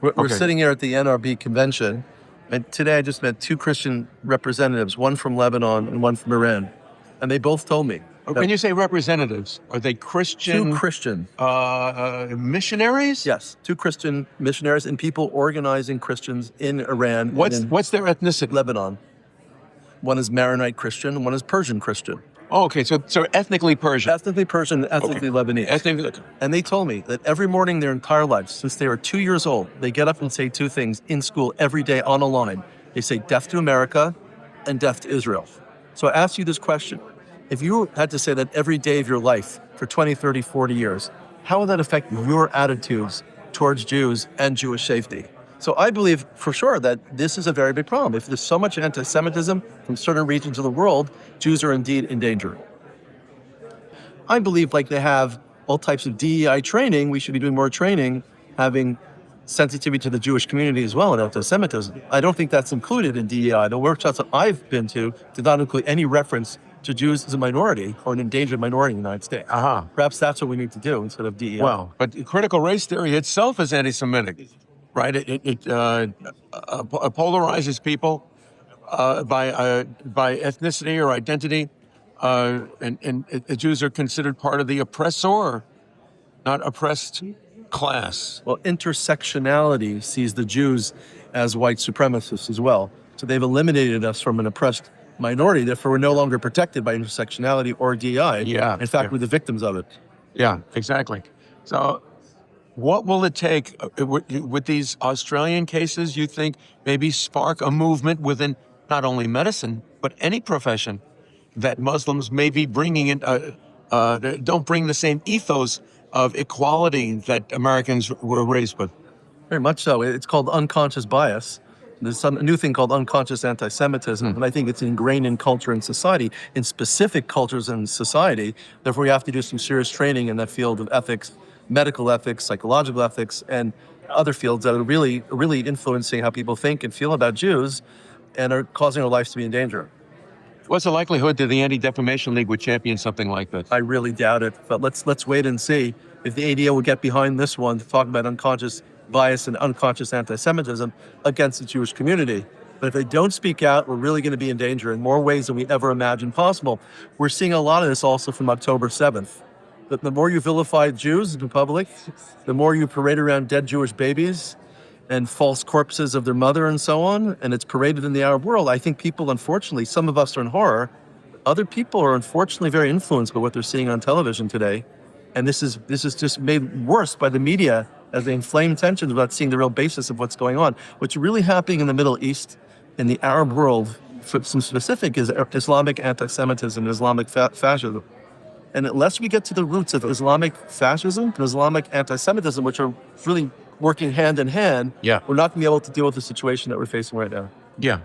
We're sitting here at the NRB convention, and today I just met two Christian representatives, one from Lebanon and one from Iran. And they both told me. When you say representatives, are they Christian? Two Christian. Missionaries? Yes, two Christian missionaries and people organizing Christians in Iran. What's their ethnicity? Lebanon. One is Maronite Christian, and one is Persian Christian. Oh, okay, so ethnically Persian. Ethnically Persian, ethnically Lebanese. Ethnically. And they told me that every morning their entire lives, since they were 2 years old, they get up and say two things in school every day on a line. They say death to America and death to Israel. So I ask you this question. If you had to say that every day of your life for 20, 30, 40 years, how would that affect your attitudes towards Jews and Jewish safety? So I believe for sure that this is a very big problem. If there's so much anti-Semitism from certain regions of the world, Jews are indeed in danger. I believe like they have all types of DEI training, we should be doing more training, having sensitivity to the Jewish community as well and anti-Semitism. I don't think that's included in DEI. The workshops that I've been to did not include any reference to Jews as a minority or an endangered minority in the United States. Perhaps that's what we need to do instead of DEI. Well, but critical race theory itself is anti-Semitic, right? It polarizes people by ethnicity or identity, and Jews are considered part of the oppressor, not oppressed class. Well, intersectionality sees the Jews as white supremacists as well. So they've eliminated us from an oppressed minority, therefore we're no longer protected by intersectionality or DI. Yeah. In fact, we're the victims of it. Yeah, exactly. So what will it take with these Australian cases, you think, maybe spark a movement within not only medicine, but any profession that Muslims may be bringing in, don't bring the same ethos of equality that Americans were raised with? Very much so. It's called unconscious bias. There's a new thing called unconscious anti-Semitism, and I think it's ingrained in culture and society, in specific cultures and society. Therefore, we have to do some serious training in that field of ethics, medical ethics, psychological ethics, and other fields that are really influencing how people think and feel about Jews and are causing our lives to be in danger. What's the likelihood that the Anti-Defamation League would champion something like this? I really doubt it, but let's wait and see if the ADL will get behind this one to talk about unconscious bias and unconscious anti-Semitism against the Jewish community. But if they don't speak out, we're really going to be in danger in more ways than we ever imagined possible. We're seeing a lot of this also from October 7th. The more you vilify Jews in public, the more you parade around dead Jewish babies and false corpses of their mother and so on, and it's paraded in the Arab world. I think people, unfortunately, some of us are in horror. Other people are unfortunately very influenced by what they're seeing on television today. And this is just made worse by the media as they inflame tensions without seeing the real basis of what's going on. What's really happening in the Middle East, in the Arab world, for some specific, is Islamic anti-Semitism and Islamic fascism. And unless we get to the roots of Islamic fascism and Islamic anti-Semitism, which are really working hand in hand, we're not going to be able to deal with the situation that we're facing right now. Yeah.